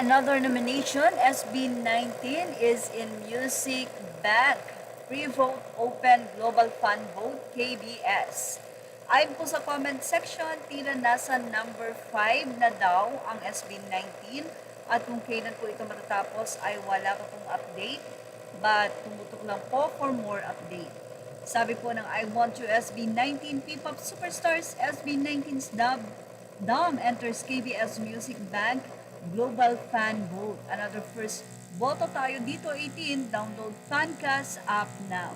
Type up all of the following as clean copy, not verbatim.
another nomination. SB19 is in Music Bank Pre-Vote Open Global Fan Vote KBS. Ayon po sa comment section, tila nasa number 5 na daw ang SB19 at kung kailan po ito matatapos ay wala pa pong update, but tumutok lang po for more update. Sabi po ng I Want You SB19 P-pop superstars, SB19's Dom enters KBS Music Bank Global Fan Vote. Another first boto tayo dito 18, download Fancast app now.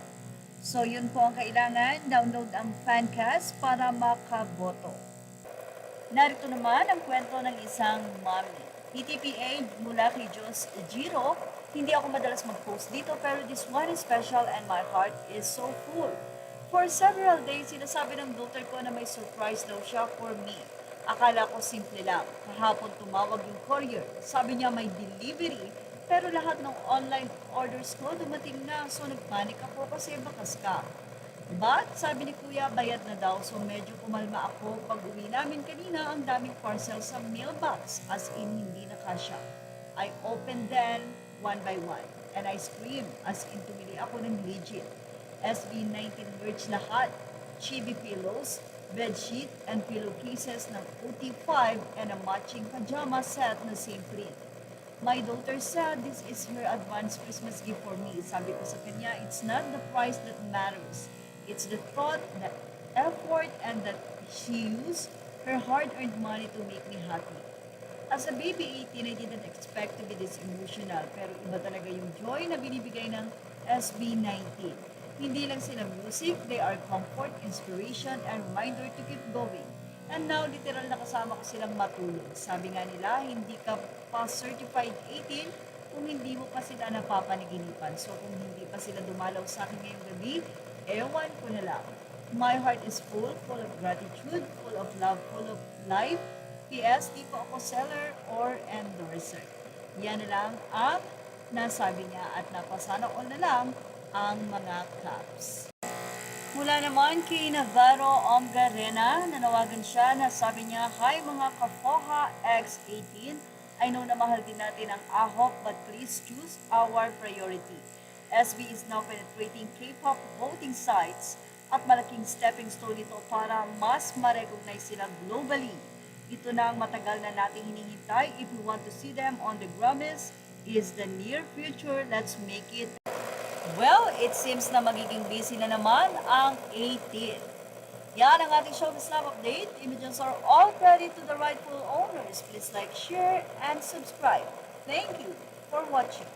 So yun po ang kailangan, download ang Fancast para makaboto. Narito naman ang kwento ng isang mommy. PTPA mula kay Diyos Giro. Hindi ako madalas mag-post dito pero this one is special and my heart is so full. For several days, sinasabi ng daughter ko na may surprise daw siya for me. Akala ko simple lang. Kahapon tumawag yung courier. Sabi niya may delivery pero lahat ng online orders ko dumating na, so nagpanik ako kasi bakas ka. But sabi ni Kuya, bayad na daw, so medyo kumalma ako. Pag uwi namin kanina, ang daming parcel sa mailbox, as in hindi na kasya. I opened them one by one, and I screamed, as in tumili ako ng legit. SB19 merch lahat, chibi pillows, bedsheet, and pillowcases ng OT5 and a matching pajama set na same print. My daughter said this is her advance Christmas gift for me. Sabi ko sa kanya, it's not the price that matters. It's the thought, the effort, and that she used her hard-earned money to make me happy. As a baby 18, I didn't expect to be this emotional, pero iba talaga yung joy na binibigay ng SB19. Hindi lang sila music, they are comfort, inspiration, and reminder to keep going. And now, literal na kasama ko silang matulog. Sabi nga nila, hindi ka pa certified 18 kung hindi mo pa sila napapanaginipan. So kung hindi pa sila dumalaw sa akin ngayong gabi, ewan ko na lang. My heart is full of gratitude, full of love, full of life. P.S. Di po ako seller or endorser. Yan na lang ang nasabi niya at napasana all na lang ang mga caps. Mula naman kay Navarro Omgarena, nanawagan siya na sabi niya, hi mga Kafoha X18, I know na mahal din natin ang AHOP but please choose our priority. SB is now penetrating K-pop voting sites at malaking stepping stone ito para mas ma-recognize sila globally. Ito na ang matagal na nating hinihintay. If we want to see them on the Grammys, is the near future. Let's make it. Well, it seems na magiging busy na naman ang 18. Yan ang ating Showbiz Lab update. Images are all credit to the rightful owners. Please like, share, and subscribe. Thank you for watching.